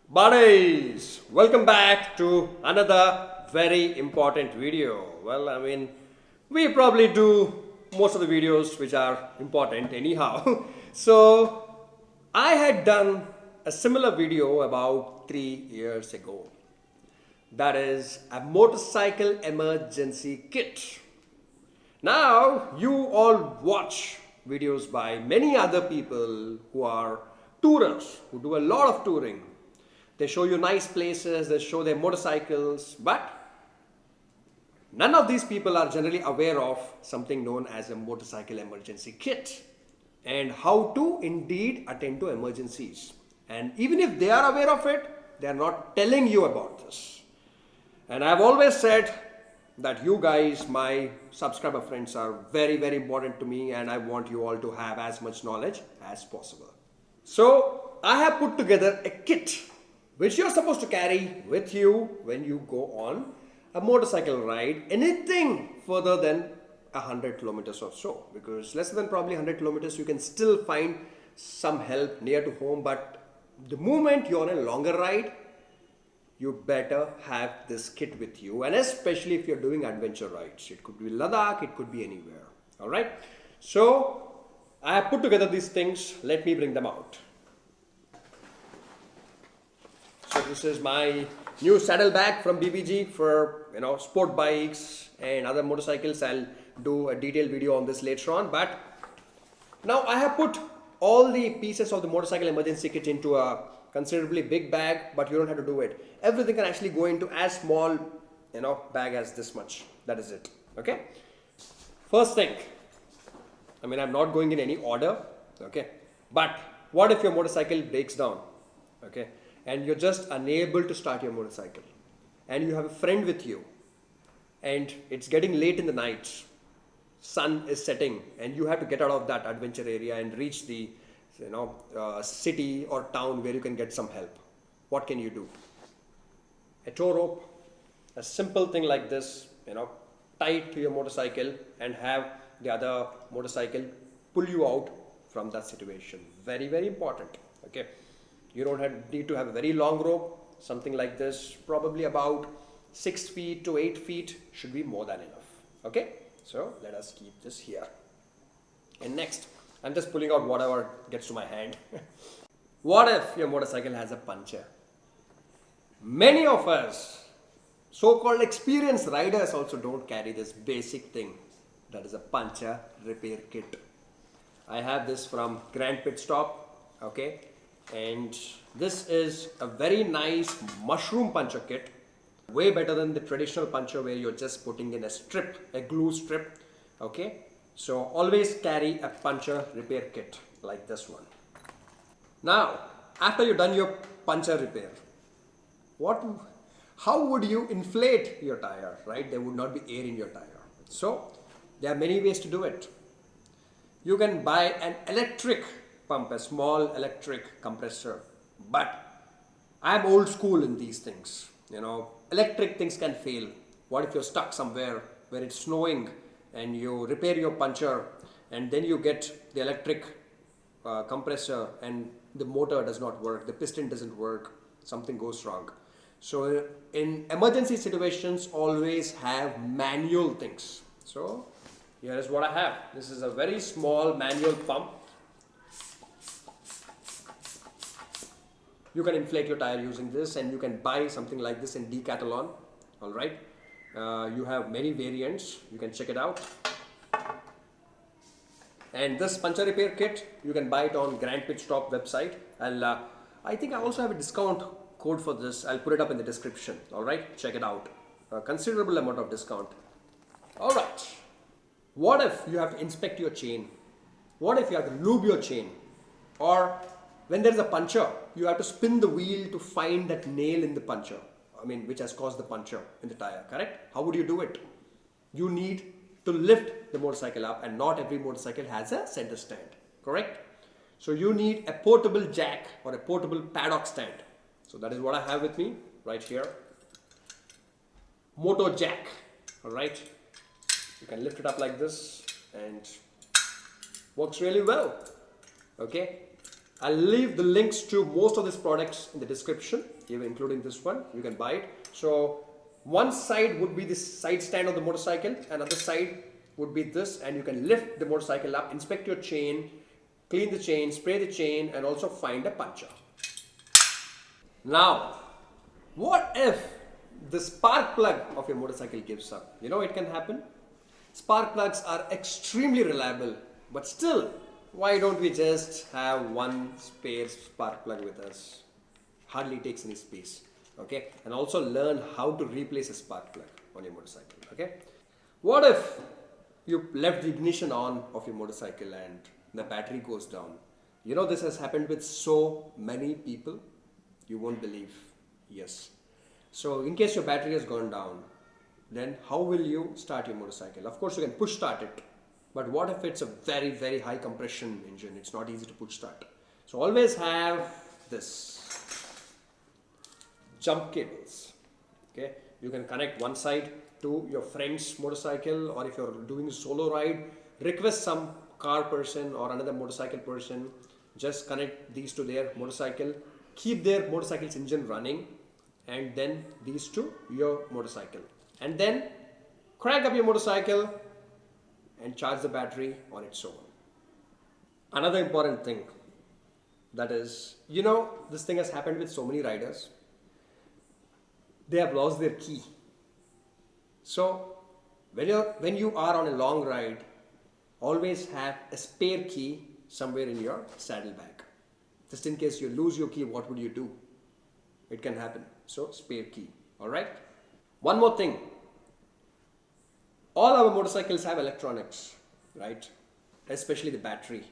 Buddies, welcome back to another very important video. We probably do most of the videos which are important anyhow. So, I had done a similar video about 3 years ago. That is a motorcycle emergency kit. Now, you all watch videos by many other people who are tourers, who do a lot of touring. They show you nice places, they show their motorcycles, but none of these people are generally aware of something known as a motorcycle emergency kit and how to indeed attend to emergencies. And even if they are aware of it, they are not telling you about this. And I've always said that you guys, my subscriber friends, are very, very important to me, and I want you all to have as much knowledge as possible. So, I have put together a kit which you're supposed to carry with you when you go on a motorcycle ride, anything further than 100 kilometers or so, because less than probably 100 kilometers you can still find some help near to home, but the moment you're on a longer ride, you better have this kit with you, and especially if you're doing adventure rides. It could be Ladakh, it could be anywhere. All right, so I have put together these things. Let me bring them out. So this is my new saddle bag from BBG for sport bikes and other motorcycles. I'll do a detailed video on this later on. But now I have put all the pieces of the motorcycle emergency kit into a considerably big bag, but you don't have to do it. Everything can actually go into as small bag as this much. That is it. Okay. First thing, I'm not going in any order. Okay. But what if your motorcycle breaks down? Okay. And you're just unable to start your motorcycle, and you have a friend with you, and it's getting late in the night, sun is setting, and you have to get out of that adventure area and reach the city or town where you can get some help. What can you do? A tow rope, a simple thing like this, tie it to your motorcycle and have the other motorcycle pull you out from that situation. Very, very important. Okay. You don't need to have a very long rope. Something like this, probably about 6 feet to 8 feet, should be more than enough. Okay, so let us keep this here. And next, I'm just pulling out whatever gets to my hand. What if your motorcycle has a puncture? Many of us, so-called experienced riders, also don't carry this basic thing. That is a puncture repair kit. I have this from Grand Pit Stop. Okay. And this is a very nice mushroom puncture kit, way better than the traditional puncture where you're just putting in a glue strip. Okay, so always carry a puncture repair kit like this one. Now, after you've done your puncture repair, how would you inflate your tire, right? There would not be air in your tire. So there are many ways to do it. You can buy an electric pump, a small electric compressor, but I'm old school in these things. Electric things can fail. What if you're stuck somewhere where it's snowing and you repair your puncture and then you get the electric compressor and the motor does not work, the piston doesn't work, something goes wrong. So in emergency situations, always have manual things. So here is what I have. This is a very small manual pump. You can inflate your tire using this, and you can buy something like this in Decathlon. All right. You have many variants. You can check it out. And this puncture repair kit, you can buy it on Grand Pit Stop website. I think I also have a discount code for this. I'll put it up in the description. All right. Check it out. A considerable amount of discount. All right. What if you have to inspect your chain? What if you have to lube your chain? Or when there is a puncture, you have to spin the wheel to find that nail in the puncture, which has caused the puncture in the tire, correct? How would you do it? You need to lift the motorcycle up, and not every motorcycle has a center stand, correct? So you need a portable jack or a portable paddock stand. So that is what I have with me right here. Moto jack, all right? You can lift it up like this and works really well, okay? I'll leave the links to most of these products in the description, even including this one. You can buy it. So one side would be this side stand of the motorcycle, another side would be this, and you can lift the motorcycle up, inspect your chain, clean the chain, spray the chain, and also find a puncture. Now, what if the spark plug of your motorcycle gives up? You know it can happen. Spark plugs are extremely reliable, but still, why don't we just have one spare spark plug with us? Hardly takes any space. Okay, and also learn how to replace a spark plug on your motorcycle. Okay, what if you left the ignition on of your motorcycle and the battery goes down? You know this has happened with so many people. You won't believe. Yes. So in case your battery has gone down, then how will you start your motorcycle? Of course you can push start it, but what if it's a very, very high compression engine? It's not easy to push start. So always have this jump cables. Okay, you can connect one side to your friend's motorcycle, or if you're doing a solo ride, request some car person or another motorcycle person, just connect these to their motorcycle, keep their motorcycle's engine running, and then these to your motorcycle, and then crank up your motorcycle and charge the battery on its own. Another important thing, that is, you know, this thing has happened with so many riders. They have lost their key. So when you are on a long ride, always have a spare key somewhere in your saddlebag. Just in case you lose your key, what would you do? It can happen. So spare key. Alright? One more thing. All our motorcycles have electronics, right? Especially the battery.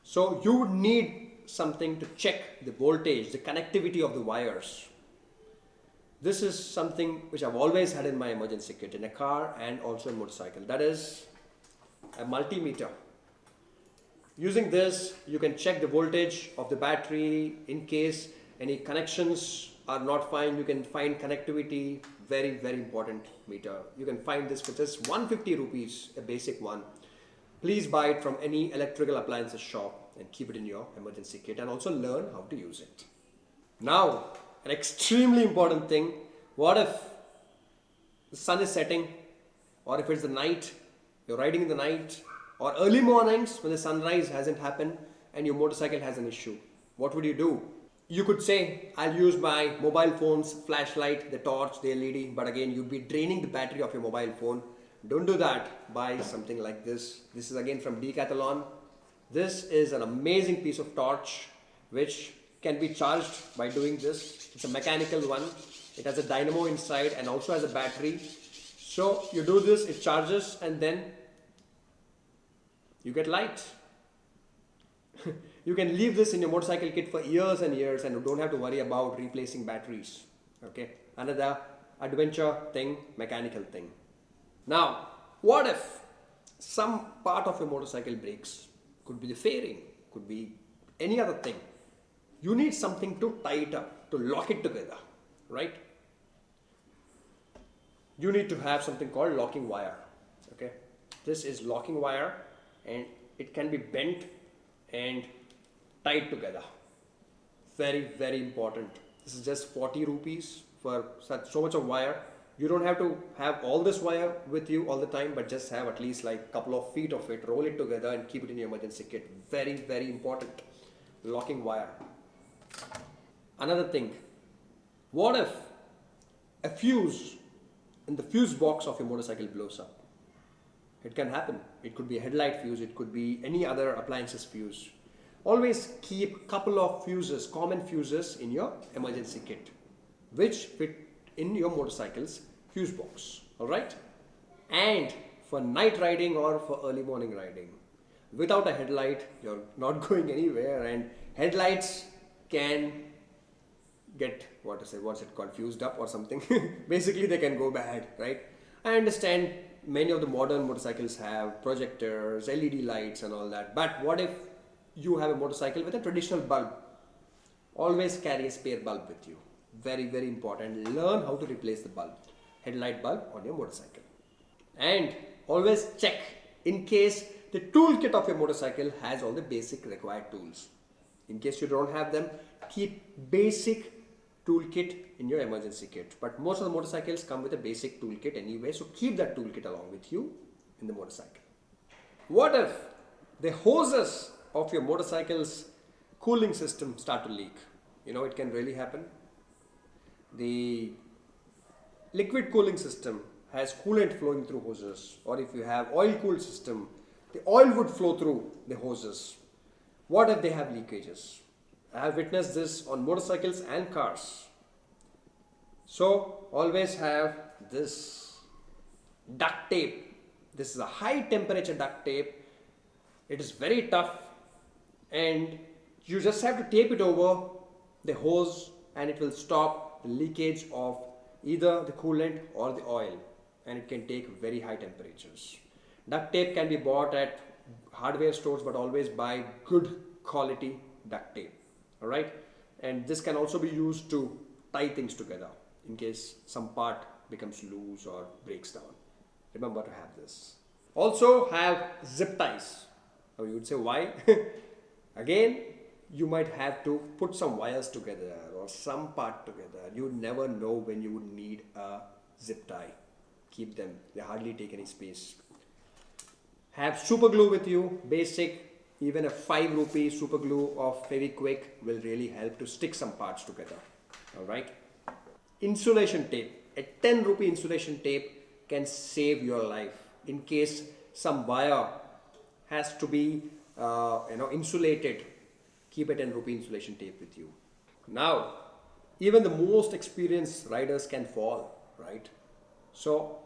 So you would need something to check the voltage, the connectivity of the wires. This is something which I've always had in my emergency kit, in a car and also a motorcycle. That is a multimeter. Using this, you can check the voltage of the battery. In case any connections are not fine, you can find connectivity. Very, very important meter. You can find this for just 150 rupees, a basic one. Please buy it from any electrical appliances shop and keep it in your emergency kit, and also learn how to use it. Now, an extremely important thing, what if the sun is setting, or if it's the night, you're riding in the night, or early mornings when the sunrise hasn't happened and your motorcycle has an issue? What would you do? You could say, I'll use my mobile phone's flashlight, the torch, the LED, but again, you'd be draining the battery of your mobile phone. Don't do that. Buy something like this. This is again from Decathlon. This is an amazing piece of torch which can be charged by doing this. It's a mechanical one. It has a dynamo inside and also has a battery. So you do this, it charges, and then you get light. You can leave this in your motorcycle kit for years and years, and you don't have to worry about replacing batteries. Okay, another adventure thing, mechanical thing. Now, what if some part of your motorcycle breaks? Could be the fairing, could be any other thing. You need something to tie it up, to lock it together, right? You need to have something called locking wire. Okay, this is locking wire, and it can be bent and tied together. Very, very important. This is just 40 rupees for so much of wire. You don't have to have all this wire with you all the time, but just have at least like a couple of feet of it, roll it together and keep it in your emergency kit. Very, very important. Locking wire. Another thing, what if a fuse in the fuse box of your motorcycle blows up? It can happen. It could be a headlight fuse, it could be any other appliances fuse. Always keep a couple of fuses, common fuses in your emergency kit, which fit in your motorcycle's fuse box. Alright? And for night riding or for early morning riding, without a headlight, you're not going anywhere, and headlights can get, what's it called, fused up or something. Basically, they can go bad, right? I understand many of the modern motorcycles have projectors, LED lights and all that, but what if you have a motorcycle with a traditional bulb? Always carry a spare bulb with you. Very, very important. Learn how to replace the bulb, headlight bulb on your motorcycle. And always check in case the toolkit of your motorcycle has all the basic required tools. In case you don't have them, keep basic toolkit in your emergency kit. But most of the motorcycles come with a basic toolkit anyway, so keep that toolkit along with you in the motorcycle. What if the hoses of your motorcycle's cooling system start to leak? You know, it can really happen. The liquid cooling system has coolant flowing through hoses, or if you have oil cooled system, the oil would flow through the hoses. What if they have leakages? I have witnessed this on motorcycles and cars. So always have this duct tape. This is a high temperature duct tape. It is very tough, and you just have to tape it over the hose and it will stop the leakage of either the coolant or the oil, and it can take very high temperatures. Duct tape can be bought at hardware stores, but always buy good quality duct tape. Alright, and this can also be used to tie things together in case some part becomes loose or breaks down. Remember to have this. Also have zip ties. Now you would say why? Again, you might have to put some wires together or some part together. You would never know when you would need a zip tie. Keep them, they hardly take any space. Have super glue with you, basic. Even a 5 rupee super glue of Fevikwik will really help to stick some parts together. Alright. Insulation tape. A 10 rupee insulation tape can save your life. In case some wire has to be insulated, keep a 10 rupee insulation tape with you. Now, even the most experienced riders can fall, right? So,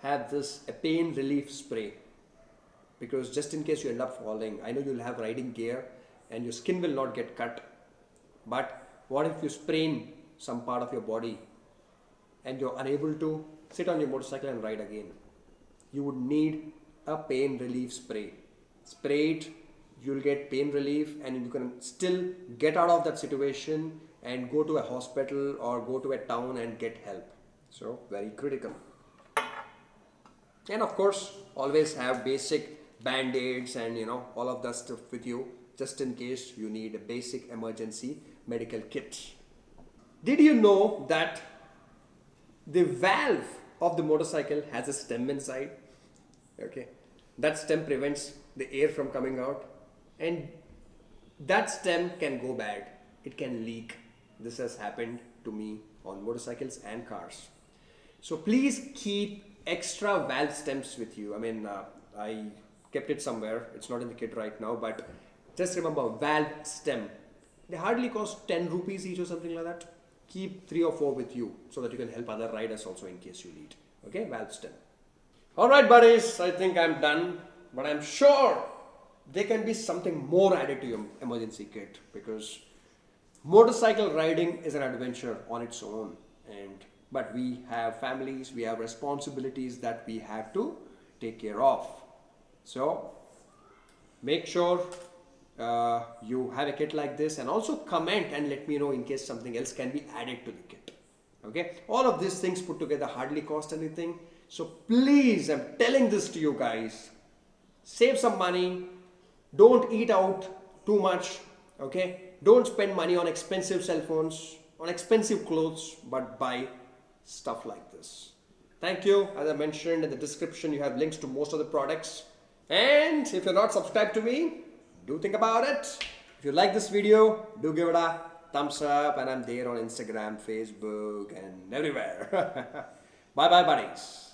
have this a pain relief spray. Because just in case you end up falling, I know you'll have riding gear and your skin will not get cut. But what if you sprain some part of your body and you're unable to sit on your motorcycle and ride again? You would need a pain relief spray. Spray it, you'll get pain relief, and you can still get out of that situation and go to a hospital or go to a town and get help. So very critical. And of course, always have basic band-aids and all of that stuff with you, just in case you need a basic emergency medical kit. Did you know that the valve of the motorcycle has a stem inside? Okay, that stem prevents the air from coming out, and that stem can go bad. It can leak. This has happened to me on motorcycles and cars. So please keep extra valve stems with you. I kept it somewhere. It's not in the kit right now, but just remember, valve stem. They hardly cost 10 rupees each or something like that. Keep 3 or 4 with you so that you can help other riders also in case you need. Okay, valve stem. Alright buddies, I think I'm done, but I'm sure there can be something more added to your emergency kit, because motorcycle riding is an adventure on its own, but we have families, we have responsibilities that we have to take care of. So make sure you have a kit like this, and also comment and let me know in case something else can be added to the kit. Okay, all of these things put together hardly cost anything. So please, I'm telling this to you guys, save some money, don't eat out too much, okay? Don't spend money on expensive cell phones, on expensive clothes, but buy stuff like this. Thank you. As I mentioned in the description, you have links to most of the products. And if you're not subscribed to me, do think about it. If you like this video, do give it a thumbs up, and I'm there on Instagram, Facebook, and everywhere. Bye bye buddies.